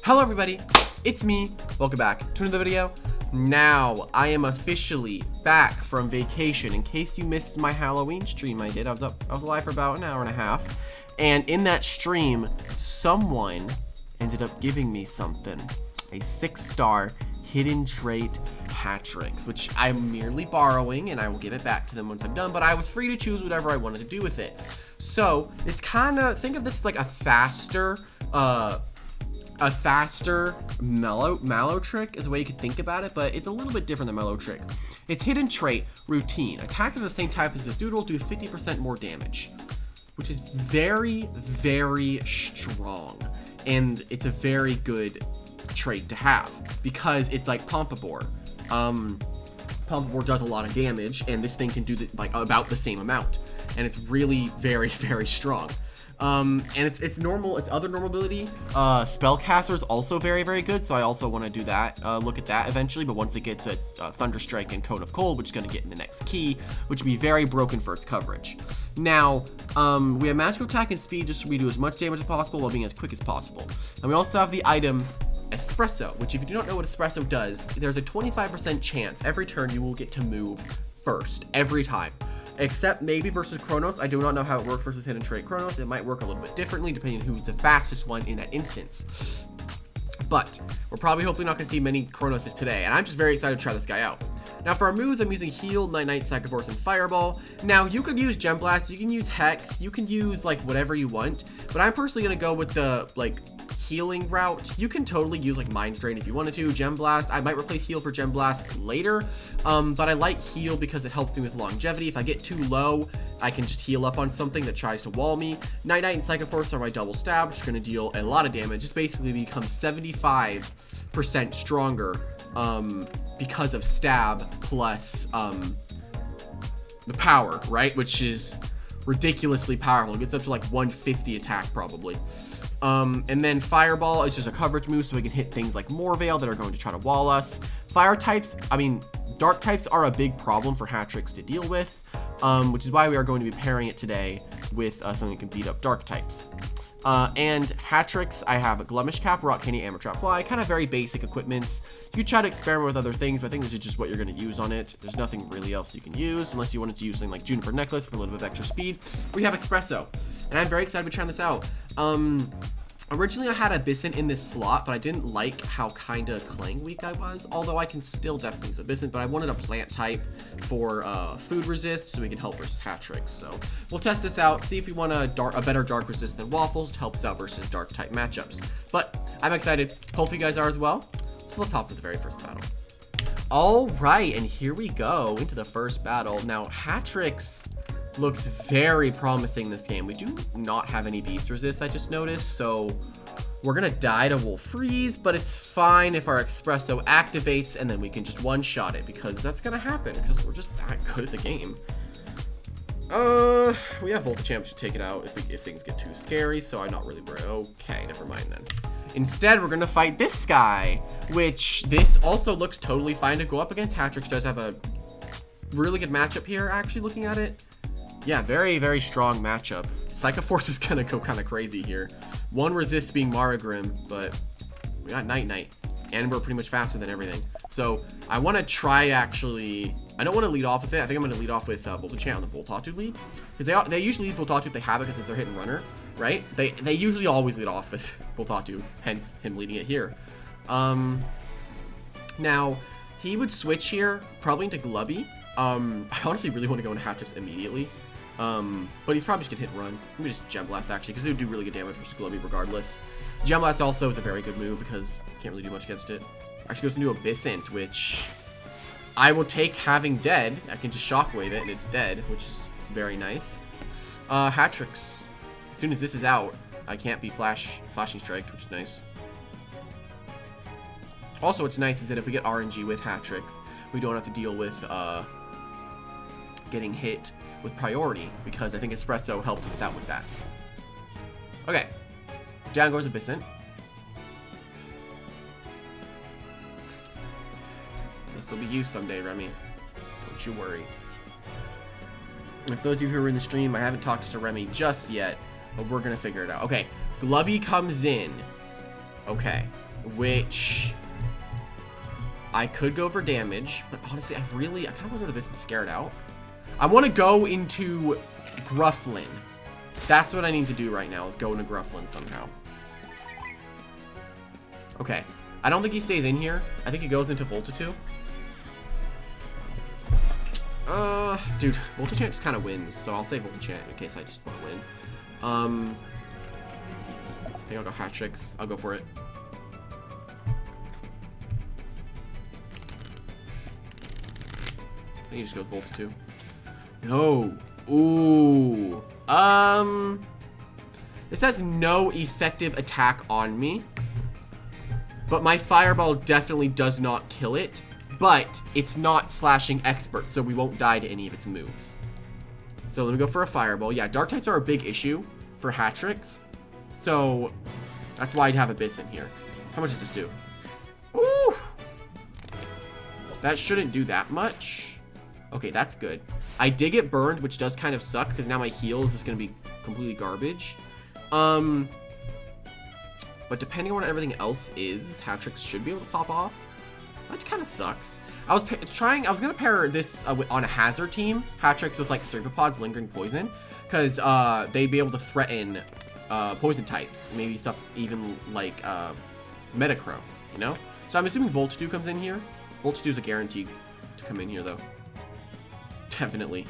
Hello everybody, it's me. Welcome back to another video. Now, I am officially back from vacation. In case you missed my Halloween stream I was alive for about an hour and a half. And in that stream, someone ended up giving me something. A 6-star hidden trait Hattrix, which I'm merely borrowing, and I will give it back to them once I'm done, but I was free to choose whatever I wanted to do with it. So, it's kind of, think of this as like a faster mellow trick is the way you could think about it, but it's a little bit different than mellow trick. Its hidden trait, routine. Attacks of the same type as this Doodle do 50% more damage, which is very, very strong. And it's a very good trait to have because it's like Pompadour. Pompadour does a lot of damage, and this thing can do about the same amount. And it's really very, very strong. And it's normal. Its other normal ability, Spellcaster, is also very, very good. So I also want to do that, look at that eventually. But once it gets its Thunder Strike and Cone of Cold, which is going to get in the next key, which would be very broken for its coverage. Now, we have magical attack and speed, just so we do as much damage as possible while being as quick as possible. And we also have the item Espresso, which if you do not know what Espresso does, there's a 25% chance every turn you will get to move first, every time. Except maybe versus Chronos. I do not know how it works versus hidden trait Chronos. It might work a little bit differently depending on who's the fastest one in that instance. But we're probably hopefully not going to see many Chronoses today, and I'm just very excited to try this guy out. Now for our moves, I'm using Heal, Night-Night, Psychic Force, and Fireball. Now you could use Gem Blast, you can use Hex, you can use like whatever you want, but I'm personally going to go with the healing route. You can totally use like Mind Drain if you wanted to. Gem Blast, I might replace Heal for Gem Blast later, but I like Heal because it helps me with longevity. If I get too low, I can just heal up on something that tries to wall me. Night-Night and Psychic Force are my double stab, which are going to deal a lot of damage. Just basically become 75% stronger because of stab plus the power, right? Which is ridiculously powerful. It gets up to like 150 attack probably. And then Fireball is just a coverage move, so we can hit things like Morveil that are going to try to wall us. Dark types are a big problem for Hattrix to deal with, which is why we are going to be pairing it today with something that can beat up dark types. And Hattrix, I have a Glummish Cap, Rock Candy, Amber Trap Fly, kind of very basic equipments. You could try to experiment with other things, but I think this is just what you're going to use on it. There's nothing really else you can use, unless you wanted to use something like Juniper Necklace for a little bit of extra speed. We have Espresso, and I'm very excited to be trying this out. Originally I had Abyssint in this slot, but I didn't like how kind of Clang weak I was, although I can still definitely use Abyssint, but I wanted a plant type for food resist so we can help versus Hattrix. So we'll test this out, see if we want a better dark resist than Waffles to help us out versus dark type matchups. But I'm excited, hopefully you guys are as well. So let's hop to the very first battle. All right, and here we go into the first battle. Now Hattrix looks very promising this game. We do not have any beast resist, I just noticed, so we're gonna die to Wolf Freeze, but it's fine if our Espresso activates and then we can just one-shot it, because that's gonna happen because we're just that good at the game. We have Volta Champ, should take it out if things get too scary, so I'm not really worried. Okay, never mind then. Instead, we're gonna fight this guy, which this also looks totally fine to go up against. Hattrix does have a really good matchup here, actually, looking at it. Yeah, very, very strong matchup. Psychic Force is gonna go kind of crazy here. One resist being Maragrim, but we got Night-Night, and we're pretty much faster than everything. So I want to try actually. I don't want to lead off with it. I think I'm going to lead off with Volta Champ on the Voltatu lead, because they usually lead Voltatu if they have it because it's their hit and runner, right? They usually always lead off with Voltatu, hence him leading it here. Now he would switch here probably into Glubby. I honestly really want to go into Hattrix immediately. But he's probably just gonna hit and run. Let me just Gem Blast actually, because it would do really good damage versus Glubby regardless. Gem Blast also is a very good move because you can't really do much against it. Actually goes into Abyssint, which I will take having dead. I can just Shockwave it and it's dead, which is very nice. Hattrix, as soon as this is out, I can't be Flashing Strike, which is nice. Also, what's nice is that if we get RNG with Hattrix, we don't have to deal with getting hit with priority, because I think Espresso helps us out with that. Okay, down goes Abyssint. This will be you someday, Remy. Don't you worry. And for those of you who are in the stream, I haven't talked to Remy just yet, but we're gonna figure it out. Okay, Glubby comes in. Okay, which I could go for damage, but honestly, I kind of want to go to this and scare it out. I want to go into Grufflin. That's what I need to do right now, is go into Grufflin somehow. Okay. I don't think he stays in here. I think he goes into Voltitude. Dude, Voltachant just kind of wins, so I'll say Voltachant in case I just want to win. I think I'll go Hattrix. I'll go for it. I think he just goes Voltitude. No. Ooh. This has no effective attack on me. But my Fireball definitely does not kill it. But it's not slashing expert, so we won't die to any of its moves. So let me go for a Fireball. Yeah, Dark types are a big issue for Hattrix. So that's why I'd have Abyss in here. How much does this do? Ooh! That shouldn't do that much. Okay, that's good. I did get burned, which does kind of suck, because now my heal is just going to be completely garbage. But depending on what everything else is, Hattrix should be able to pop off. That kind of sucks. I was going to pair this on a hazard team, Hattrix with like Serpopods, Lingering Poison, because they'd be able to threaten poison types. Maybe stuff even like Metachrome, you know? So I'm assuming Voltitude comes in here. Voltitude's a guarantee to come in here, though. Definitely.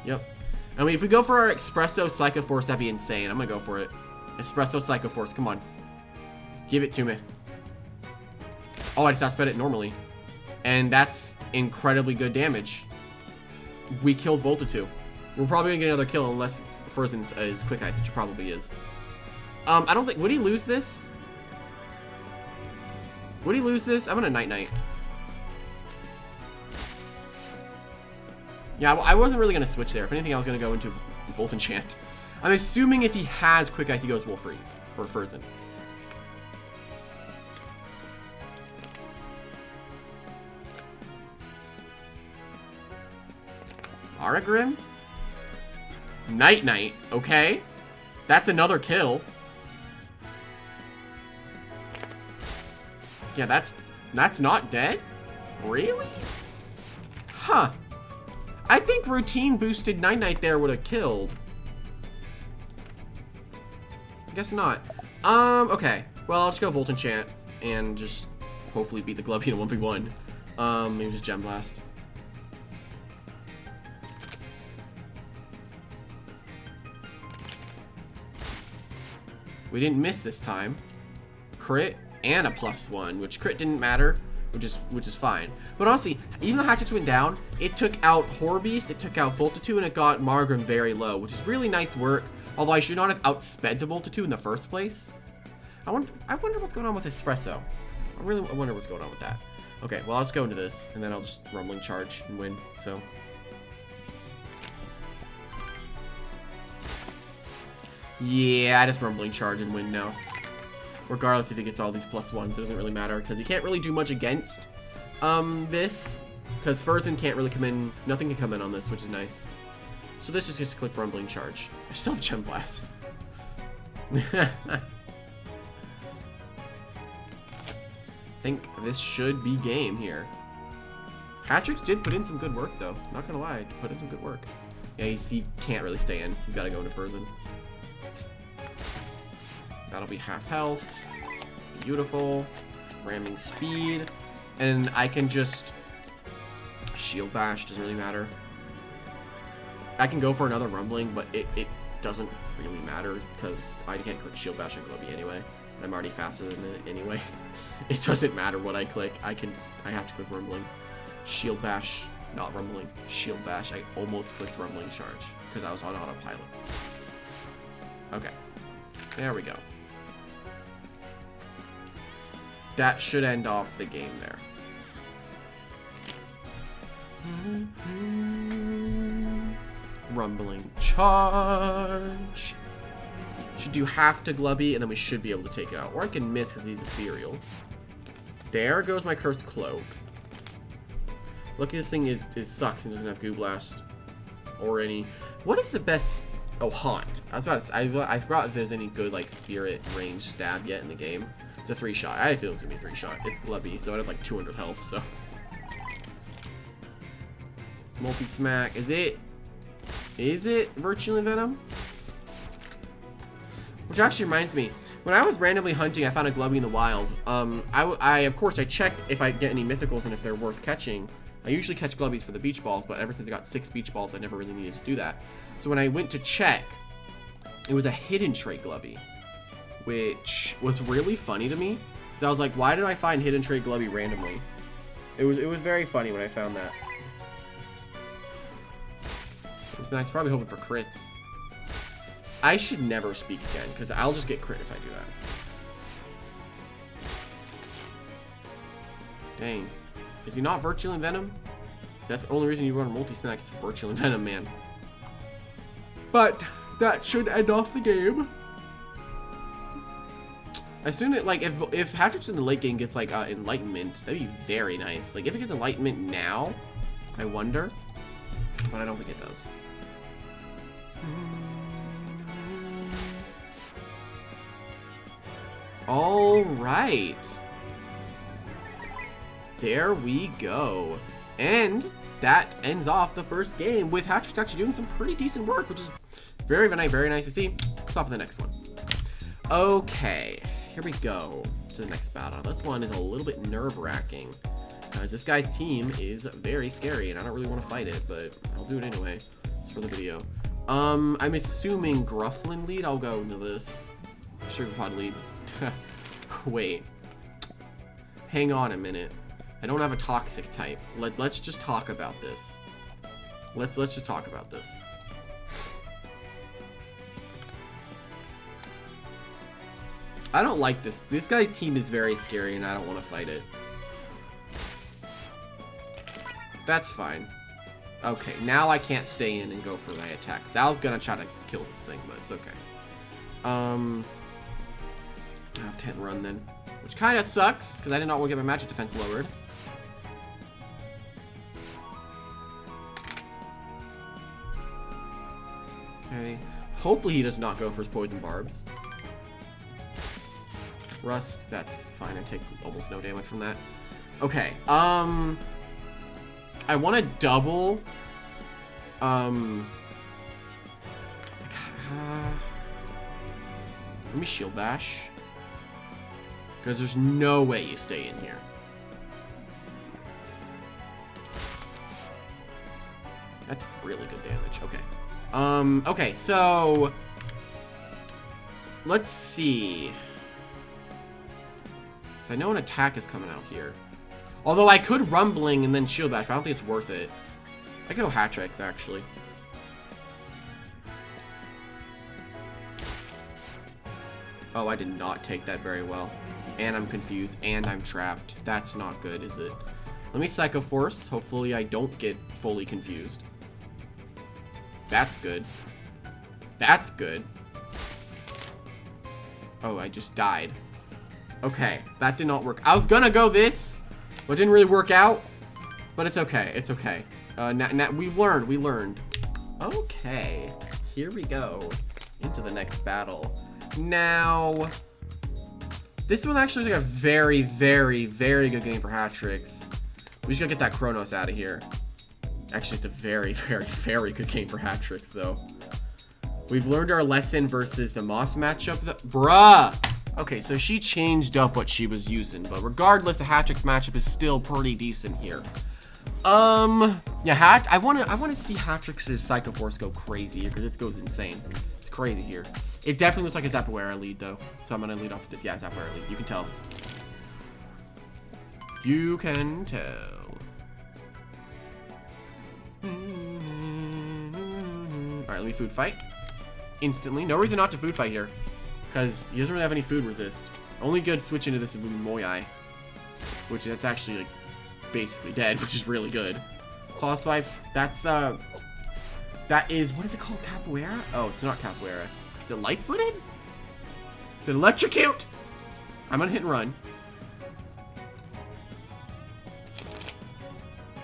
Yep. I mean, if we go for our Espresso Psycho Force, that'd be insane. I'm going to go for it. Espresso Psycho Force, come on. Give it to me. Oh, I just outsped it normally. And that's incredibly good damage. We killed Voltitude. We're probably going to get another kill unless Furzen is Quick Ice, which it probably is. I don't think... Would he lose this? Would he lose this? I'm going to Night-Night. Yeah, I wasn't really going to switch there. If anything, I was going to go into Volt Enchant. I'm assuming if he has Quick Ice, he goes Wolf Freeze. Or Furzen. Aragrim? Night-Night, okay. That's another kill. Yeah, that's not dead? Really? Huh. I think routine boosted Night-Night there would have killed. Guess not. Okay. Well, I'll just go Volt Enchant and just hopefully beat the Glubby in a 1v1. Maybe just Gem Blast. We didn't miss this time. Crit and a +1, which crit didn't matter, which is fine. But honestly, even though Hattrix went down, it took out Horbeast, it took out Voltitude, and it got Margrim very low, which is really nice work. Although I should not have outsped the Voltitude in the first place. I wonder what's going on with Espresso. I wonder what's going on with that. Okay, well, I'll just go into this, and then I'll just Rumbling Charge and win, so. Yeah, I just Rumbling Charge and win now. Regardless if he gets all these +1s, it doesn't really matter, because he can't really do much against this. Because Furzen can't really come in, nothing can come in on this, which is nice. So this is just click Rumbling Charge. I still have Gem Blast. Think this should be game here. Hattrix did put in some good work, though. Not gonna lie, put in some good work. Yeah, he can't really stay in. He's gotta go into Furzen. That'll be half health. Beautiful. Ramming speed. And I can just... Shield Bash, doesn't really matter. I can go for another Rumbling, but it doesn't really matter because I can't click Shield Bash on Glubby anyway. I'm already faster than it anyway. It doesn't matter what I click. I have to click Rumbling. Shield Bash, not Rumbling. Shield Bash. I almost clicked Rumbling Charge because I was on autopilot. Okay. There we go. That should end off the game there. Rumbling Charge. Should do half to Glubby, and then we should be able to take it out. Or I can miss because he's ethereal. There goes my Cursed Cloak. Look, this thing it sucks and doesn't have Goo Blast. Or any... What is the best Oh, Haunt. I was about to say, I forgot if there's any good, like, spirit range stab yet in the game. It's a 3-shot. I feel it's gonna be a 3-shot. It's Glubby, so it has, like, 200 health, so. Multi-smack. Is it Virtual Venom? Which actually reminds me, when I was randomly hunting, I found a Glubby in the wild. Of course, I checked if I get any mythicals and if they're worth catching. I usually catch Glubbies for the beach balls, but ever since I got 6 beach balls, I never really needed to do that. So when I went to check, it was a hidden trait Glubby, which was really funny to me. So I was like, why did I find hidden trait Glubby randomly? It was very funny when I found that. This Mac's probably hoping for crits. I should never speak again, because I'll just get crit if I do that. Dang. Is he not Virtual Venom? That's the only reason you run a multi-smack is Virtual Venom, man. But that should end off the game. As soon as, like, if Hattrix in the late game gets, like, Enlightenment, that'd be very nice. Like, if it gets Enlightenment now, I wonder. But I don't think it does. All right. There we go. And that ends off the first game with Hattrix actually doing some pretty decent work, which is very, very nice to see. Let's hop to the next one. Okay, here we go to the next battle. This one is a little bit nerve-wracking, because this guy's team is very scary, and I don't really want to fight it, but I'll do it anyway. It's for the video. I'm assuming Grufflin lead. I'll go into this. Sugarpod lead. Wait. Hang on a minute. I don't have a toxic type. Let's just talk about this. Let's just talk about this. I don't like this. This guy's team is very scary, and I don't want to fight it. That's fine. Okay, now I can't stay in and go for my attack. 'Cause I was gonna try to kill this thing, but it's okay. I have to hit and run then. Which kind of sucks, because I did not want to get my magic defense lowered. Okay. Hopefully he does not go for his poison barbs. Rust, that's fine. I take almost no damage from that. Okay. I want to double. Let me shield bash. Because there's no way you stay in here. That's really good damage. Okay. Okay, so let's see. I know an attack is coming out here. Although I could Rumbling and then Shield Bash, but I don't think it's worth it. I could go Hattrix, actually. Oh, I did not take that very well. And I'm confused, and I'm trapped. That's not good, is it? Let me Psycho Force. Hopefully I don't get fully confused. That's good. That's good. Oh, I just died. Okay, that did not work. I was gonna go this, but it didn't really work out. But it's okay. It's okay. We learned. Okay, here we go into the next battle. Now, this one actually is like a very, very, very good game for Hattrix. We just gotta get that Chronos out of here. Actually, it's a very, very, very good game for Hattrix, though. We've learned our lesson versus the Moss matchup. Bruh! Okay, so she changed up what she was using, but regardless, the Hattrix matchup is still pretty decent here. Yeah, I wanna see Hattrix's Psycho Force go crazy here, because it goes insane. It's crazy here. It definitely looks like a Zapoera lead, though. So I'm gonna lead off with this. Yeah, Zapoera lead. You can tell. You can tell. Alright, let me food fight. Instantly. No reason not to food fight here. Because he doesn't really have any food resist. Only good switch into this would be Moyai. Which that's actually like basically dead, which is really good. Claw swipes, that's that is, what is it called? Capoeira? Oh, it's not Capoeira. Is it light-footed? Is it electrocute? I'm gonna hit and run.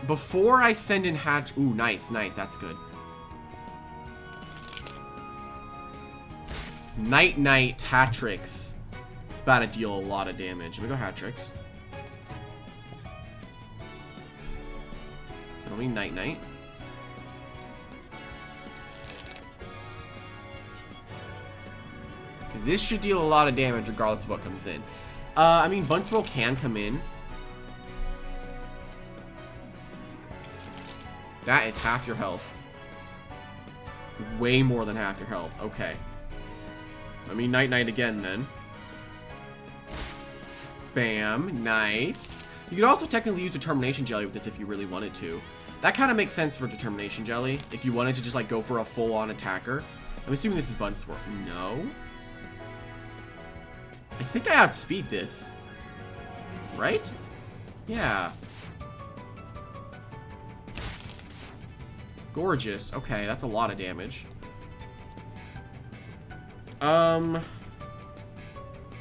Before I send in Hatch, ooh, nice, nice, that's good. Night Hattrix. It's about to deal a lot of damage. Let me go Hattrix. Let me Night. Because this should deal a lot of damage regardless of what comes in. I mean, Buntsville can come in. That is half your health. Way more than half your health. Okay. Let me Night again then. Bam. Nice. You could also technically use Determination Jelly with this if you really wanted to. That kind of makes sense for Determination Jelly. If you wanted to just like go for a full-on attacker. I'm assuming this is Buntsville. No. I think I outspeed this. Right? Yeah. Gorgeous. Okay, that's a lot of damage.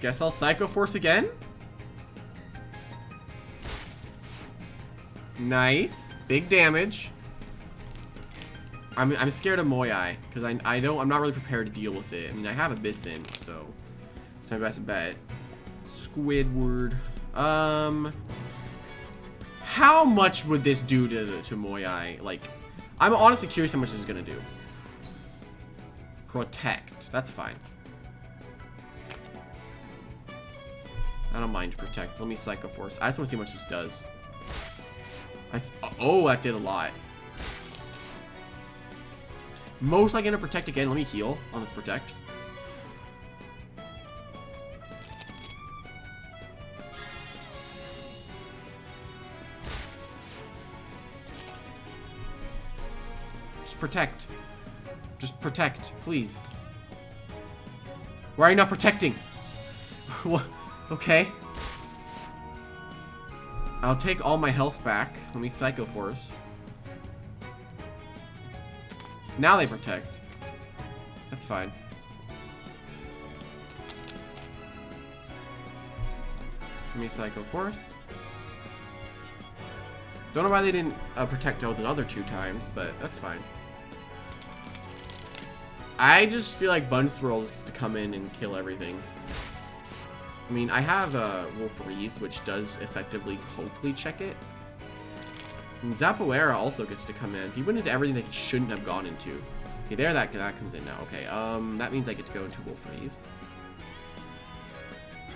Guess I'll Psycho Force again? Nice. Big damage. I'm scared of Moyai because I'm not really prepared to deal with it. I mean, I have Abyssin, so it's my best bet. Squidward. How much would this do to Moyai? Like, I'm honestly curious how much this is gonna do. Protect. That's fine. I don't mind Protect. Let me Psycho Force. I just want to see how much this does. Oh, that did a lot. Most likely gonna Protect again. Let me heal on this Protect. Just Protect. Just Protect, please. Why are you not protecting? What? Okay. I'll take all my health back. Let me Psycho Force. Now they protect. That's fine. Let me Psycho Force. Don't know why they didn't protect the other 2 times, but that's fine. I just feel like Buntsville is to come in and kill everything. I mean, I have Wolfreeze, which does effectively, hopefully, check it. And Zapoera also gets to come in. He went into everything that he shouldn't have gone into. Okay, there, that comes in now. Okay, that means I get to go into Wolfreeze.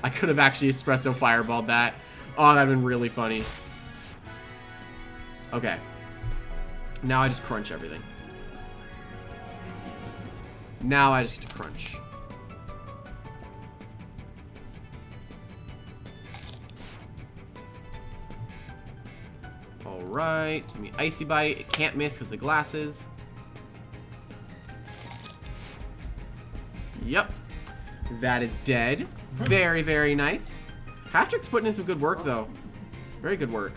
I could have actually Espresso Fireballed that. Oh, that'd been really funny. Okay. Now I just crunch everything. Now I just get to crunch. Alright. Give me Icy Bite. It can't miss because of the glasses. Yep. That is dead. Very, very nice. Hattrix putting in some good work, though. Very good work.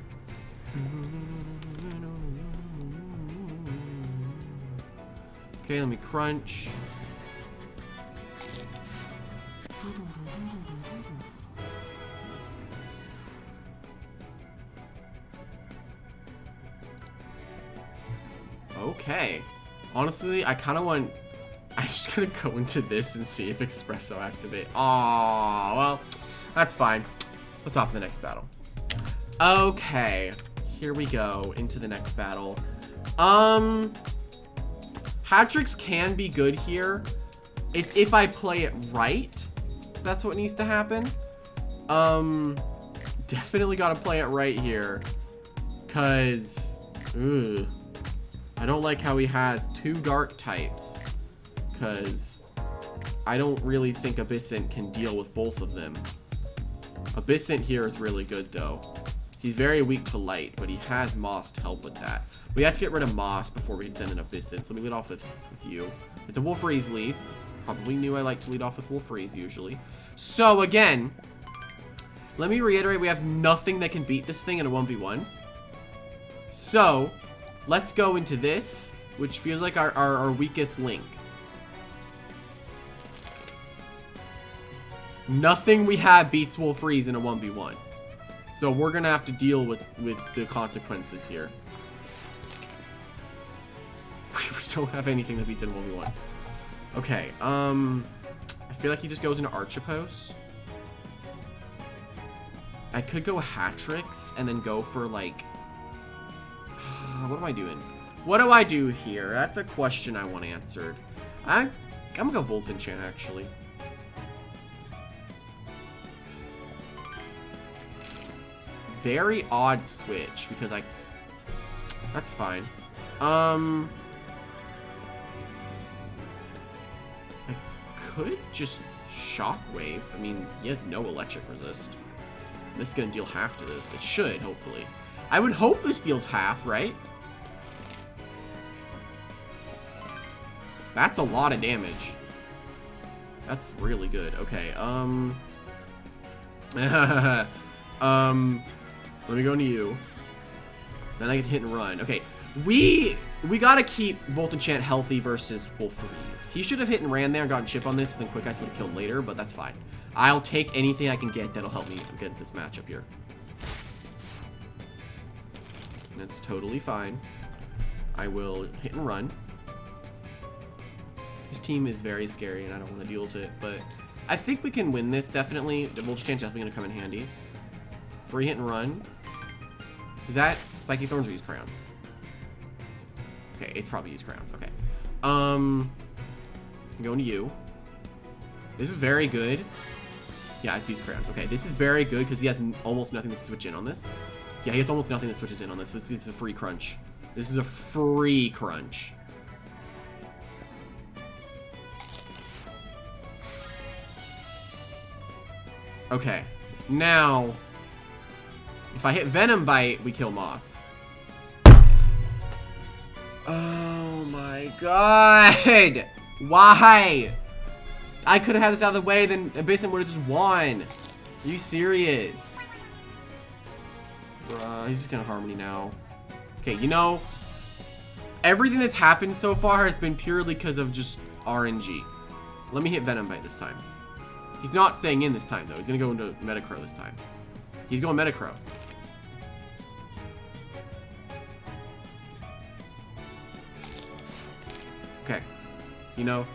Okay, let me crunch. Okay. Honestly, I kind of want... I'm just going to go into this and see if Espresso activate. Aww, well, that's fine. Let's hop to the next battle. Okay. Here we go into the next battle. Hattrix can be good here. It's if I play it right. That's what needs to happen. Definitely got to play it right here. Because... I don't like how he has 2 dark types. Because I don't really think Abyssant can deal with both of them. Abyssant here is really good, though. He's very weak to light, but he has Moss to help with that. We have to get rid of Moss before we can send an Abyssant. So let me lead off with you. It's a Wolfreeze lead. Probably knew I like to lead off with Wolfreeze usually. So again, let me reiterate, we have nothing that can beat this thing in a 1v1. So let's go into this, which feels like our weakest link. Nothing we have beats Wolfreeze in a 1v1. So we're going to have to deal with the consequences here. We don't have anything that beats in a 1v1. Okay, I feel like he just goes into Archipos. I could go Hattrix and then go for like... what am I doing? What do I do here? That's a question I want answered. I'm gonna go Volt Enchant, actually. Very odd switch, because that's fine. I could just Shockwave. I mean, he has no electric resist. This is gonna deal half to this. It should, hopefully. I would hope this deals half, right? That's a lot of damage. That's really good. Okay, let me go into you. Then I get to hit and run. Okay, we gotta keep Volt Enchant healthy versus Wolfreeze. He should have hit and ran there and gotten chip on this, and then Quick Ice would have killed later, but that's fine. I'll take anything I can get that'll help me against this matchup here. That's totally fine. I will hit and run. This team is very scary, and I don't want to deal with it, but I think we can win this, definitely. The Volt Enchant's definitely going to come in handy. Free hit and run. Is that Spiky Thorns or use Crayons? Okay, it's probably use Crayons. Okay. I'm going to you. This is very good. Yeah, it's use Crayons. Okay, this is very good because he has almost nothing to switch in on this. Yeah, he has almost nothing that switches in on this. This is a free crunch. This is a free crunch. Okay, now, if I hit Venom Bite, we kill Moss. Oh my god! Why? I could have had this out of the way, then Abyssin would have just won. Are you serious? Bruh, he's just gonna Harmony now. Okay, you know, everything that's happened so far has been purely because of just RNG. Let me hit Venom Bite this time. He's not staying in this time, though. He's going to go into Metacrow this time. He's going Metacrow. Okay. You know,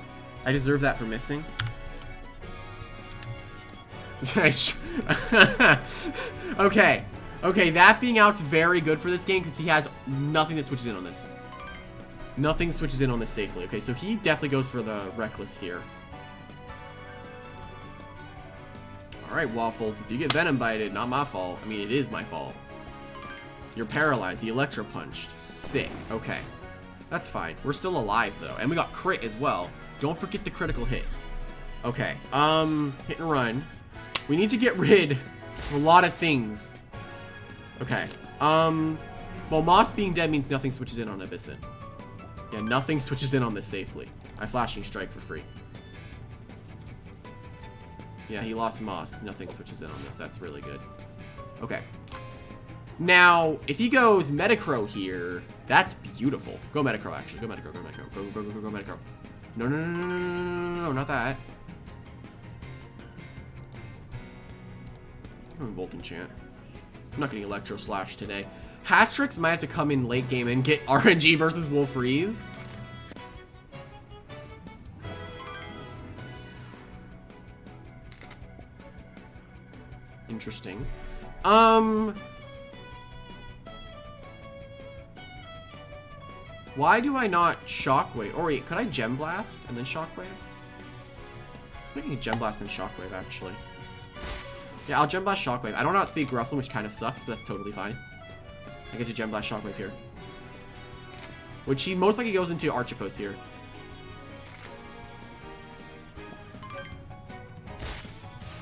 I deserve that for missing. Okay. Okay, that being out's very good for this game because he has nothing that switches in on this. Nothing switches in on this safely. Okay, so he definitely goes for the Reckless here. Alright, Waffles, if you get Venom Bited, not my fault. I mean, it is my fault. You're paralyzed. He Electro Punched. Sick. Okay. That's fine. We're still alive, though. And we got crit as well. Don't forget the critical hit. Okay. Hit and run. We need to get rid of a lot of things. Okay. Well, Moss being dead means nothing switches in on Abyssin. Yeah, nothing switches in on this safely. I Flashing Strike for free. Yeah, he lost Moss. Nothing switches in on this. That's really good. Okay. Now, if he goes Metacrow here, that's beautiful. Go Metacrow, actually. Go Metacrow, go Metacrow. Go Metacrow. No, no, not that. I'm going Volt Enchant. I'm not getting Electro Slash today. Hattrix might have to come in late game and get RNG versus Wolfreeze. Interesting. Why do I not Shockwave? Or wait, could I Gem Blast and then Shockwave? I can Gem Blast and Shockwave, actually. Yeah, I'll Gem Blast Shockwave. I don't know how to speak Grufflin, which kind of sucks, but that's totally fine. I get to Gem Blast Shockwave here. Which he most likely goes into Archipos here.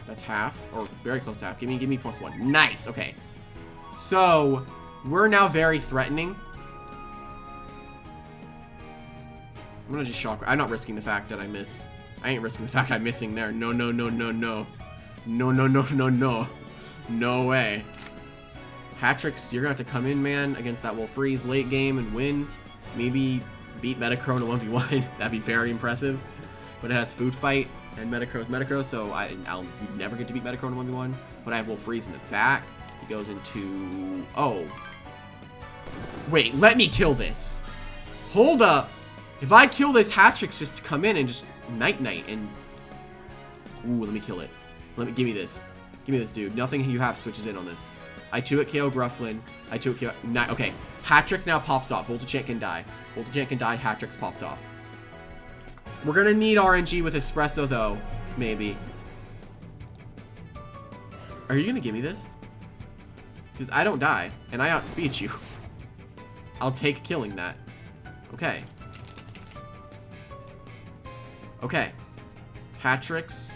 That's half, or very close to half. Give me +1. Nice, okay. So, we're now very threatening. I'm gonna just Shock. I'm not risking the fact that I miss. I ain't risking the fact I'm missing there. No, no, no, no, no. No, no, no, no, no. No way. Hattrix, you're gonna have to come in, man, against that Wolfreeze late game and win. Maybe beat Metacrow in a 1v1. That'd be very impressive. But it has Food Fight and Metacrow with Metacrow, so I'll never get to beat Metacrow in a 1v1. But I have Wolfreeze in the back. He goes into... Oh. Wait, let me kill this. Hold up. If I kill this, Hattrix just to come in and just night-night and... Ooh, let me kill it. Give me this. Give me this, dude. Nothing you have switches in on this. I 2-hit KO Grufflin. I 2-hit KO... Okay. Hattrix now pops off. Voltagent can die. Voltagent can die. Hattrix pops off. We're gonna need RNG with Espresso, though. Maybe. Are you gonna give me this? Because I don't die, and I outspeed you. I'll take killing that. Okay. Okay. Hattrix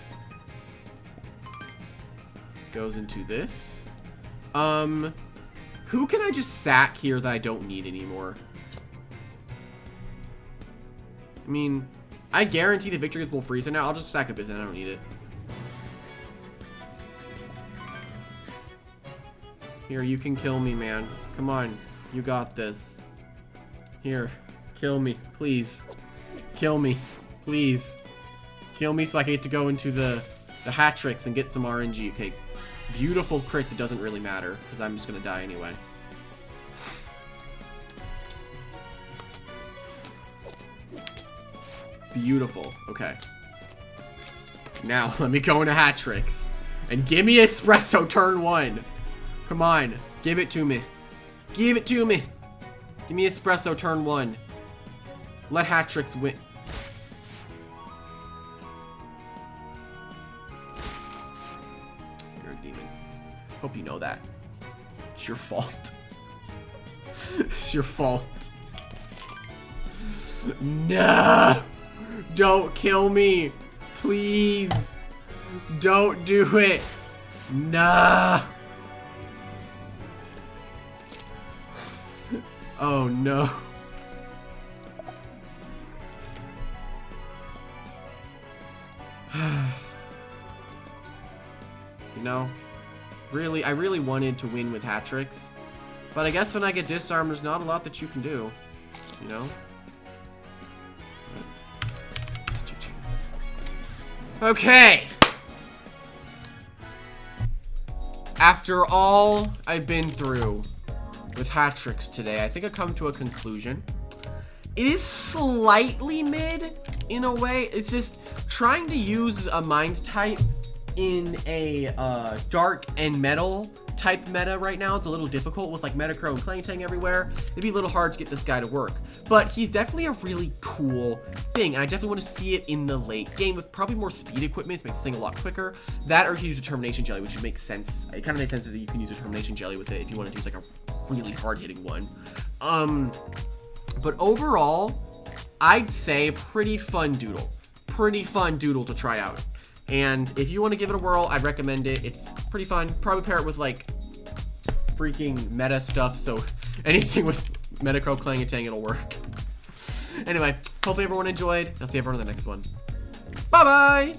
goes into this. Who can I just sack here that I don't need anymore? I mean, I guarantee the victory with Bull Freezer now. I'll just sack a Bizon. I don't need it. Here, you can kill me, man. Come on. You got this. Here. Kill me. Please. Kill me. Please. Kill me so I can get to go into the Hattrix and get some RNG. Okay. Beautiful crit that doesn't really matter, because I'm just going to die anyway. Beautiful. Okay. Now, let me go into Hattrix. And give me Espresso turn 1. Come on. Give it to me. Give it to me. Give me Espresso turn 1. Let Hattrix win. You're a demon. Hope you know that. It's your fault. It's your fault. No! Don't kill me. Please. Don't do it. Nah. Oh no. You know, really, I really wanted to win with Hattrix, but I guess when I get disarmed, there's not a lot that you can do, you know? Okay. After all I've been through with Hattrix today, I think I've come to a conclusion. It is slightly mid in a way. It's just trying to use a mind type in a dark and metal type meta right now. It's a little difficult with like Metacrow and Clang Tang everywhere. It'd be a little hard to get this guy to work, but he's definitely a really cool thing, and I definitely want to see it in the late game with probably more speed equipment to make this thing a lot quicker. That, or you can use Determination Jelly, which would make sense. It kind of makes sense that you can use Determination Jelly with it if you want to use like a really hard-hitting one. But overall, I'd say pretty fun doodle. Pretty fun doodle to try out. And if you want to give it a whirl, I'd recommend it. It's pretty fun. Probably pair it with like freaking meta stuff, so anything with Metacrow, Clang Tang, it'll work. Anyway, hopefully everyone enjoyed. I'll see everyone in the next one. Bye-bye!